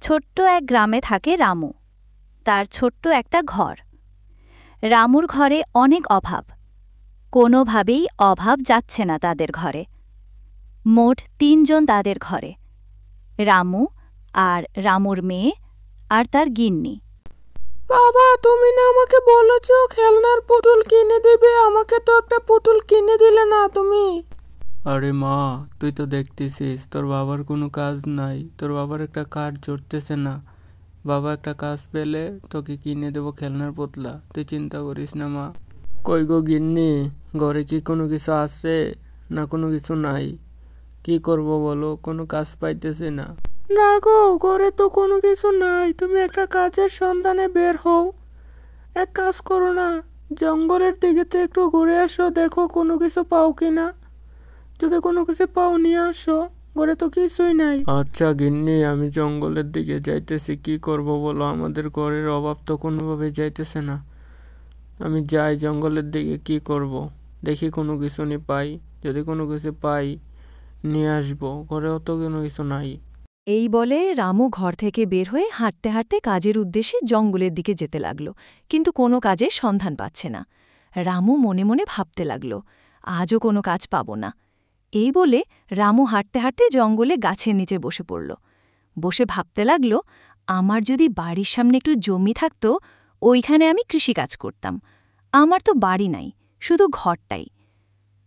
ছোট্ট এক গ্রামে থাকে রামু। তার ছোট্ট একটা ঘর। রামুর ঘরে অনেক অভাব। কোনোভাবেই অভাব যাচ্ছে না তাদের ঘরে। মোট ৩ জন তাদের ঘরে, রামু আর রামুর মেয়ে আর তার গিন্নি। বাবা, তুমি না আমাকে বলেছো খেলনার পুতুল কিনে দিবে, আমাকে তো একটা পুতুল কিনে দিলে না তুমি। আরে মা, তুই তো দেখতেছিস তোর বাবার কোনো কাজ নাই, তোর বাবার একটা কাজ জুটতেছে না। বাবা একটা কাজ পেলে তোকে কিনে দেবো খেলনার পুতলা, তুই চিন্তা করিস না মা। কই গো গিন্নি, ঘরে কি কোনো কিছু আছে না কোনো কিছু নাই? কি করব বলো, কোনো কাজ পাইতেছি না। না গো, ঘরে তো কোনো কিছু নাই। তুমি একটা কাজের সন্ধানে বের হও। এক কাজ করো না, জঙ্গলের দিকে তো একটু ঘুরে আসো, দেখো কোনো কিছু পাও কিনা। যদি কোনো কিছু পাও নিয়ে আসো, ঘরে তো কিছুই নাই। আচ্ছা গিন্নি, আমি জঙ্গলের দিকে যাইতেছি, কি করব বলো, আমাদের ঘরের অভাব তো কোনোভাবে যাইতেছে না। আমি যাই জঙ্গলের দিকে, কি করব, দেখি কোনো কিছু নি পাই। যদি কোনো কিছু পাই নিয়ে আসবো, ঘরেও তো কোনো কিছু নাই। এই বলে রামু ঘর থেকে বের হয়ে হাঁটতে হাঁটতে কাজের উদ্দেশ্যে জঙ্গলের দিকে যেতে লাগল, কিন্তু কোনো কাজের সন্ধান পাচ্ছে না। রামু মনে মনে ভাবতে লাগল, আজও কোনো কাজ পাব না। এই বলে রামু হাঁটতে হাঁটতে জঙ্গলে গাছের নিচে বসে পড়ল। বসে ভাবতে লাগল, আমার যদি বাড়ির সামনে একটু জমি থাকত, ওইখানে আমি কৃষিকাজ করতাম। আমার তো বাড়ি নাই, শুধু ঘরটাই।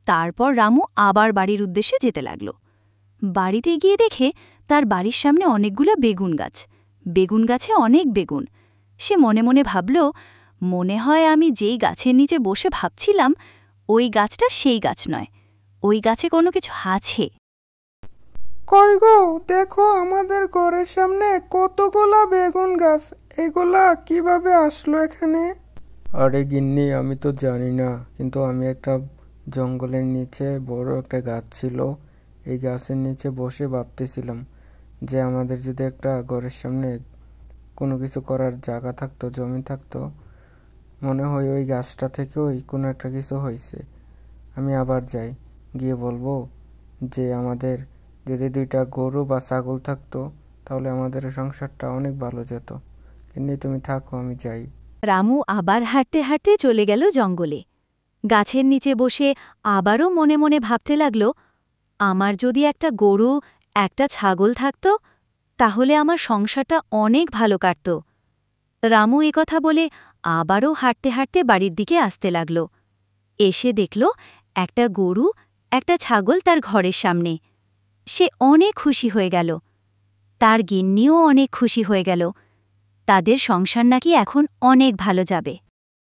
তারপর রামু আবার বাড়ির উদ্দেশ্যে যেতে লাগল। বাড়িতে গিয়ে দেখে তার বাড়ির সামনে অনেকগুলো বেগুন গাছ। বেগুন গাছে অনেক বেগুন। সে মনে মনে ভাবল, মনে হয় আমি যেই গাছের নিচে বসে ভাবছিলাম, ওই গাছটা সেই গাছ নয়, ওই গাছে কোনো কিছু আছে। কই গো, দেখো আমাদের ঘরের সামনে কতগুলা বেগুন গাছ। এগুলা কিভাবে আসলো এখানে? আরে গিন্নি, আমি তো জানি না, কিন্তু আমি একটা জঙ্গলের নিচে বড় একটা গাছ ছিল, এই গাছের নিচে বসে ভাবতেছিলাম যে আমাদের যদি একটা ঘরের সামনে কোনো কিছু করার জায়গা থাকতো, জমি থাকতো, মনে হয় ওই গাছটা থেকেই কোনো একটা কিছু হয়েছে। আমি আবার যাই, গিয়ে বলবো যে আমাদের যদি 2টা গরু বা ছাগল থাকতো, তাহলে আমাদের সংসারটা অনেক ভালো যেত। কিন্তু তুমি থাকো, আমি যাই। রামু আবার হাঁটতে হাঁটতে চলে গেল জঙ্গলে। গাছের নিচে বসে আবারও মনে মনে ভাবতে লাগল, আমার যদি একটা গরু, একটা ছাগল থাকত, তাহলে আমার সংসারটা অনেক ভালো কাটত। রামু কথা বলে আবারও হাঁটতে হাঁটতে বাড়ির দিকে আসতে লাগল। এসে দেখল একটা গরু, একটা ছাগল তার ঘরের সামনে। সে অনেক খুশি হয়ে গেল। তার গিন্নিও অনেক খুশি হয়ে গেল। তাদের সংসার নাকি এখন অনেক ভালো যাবে।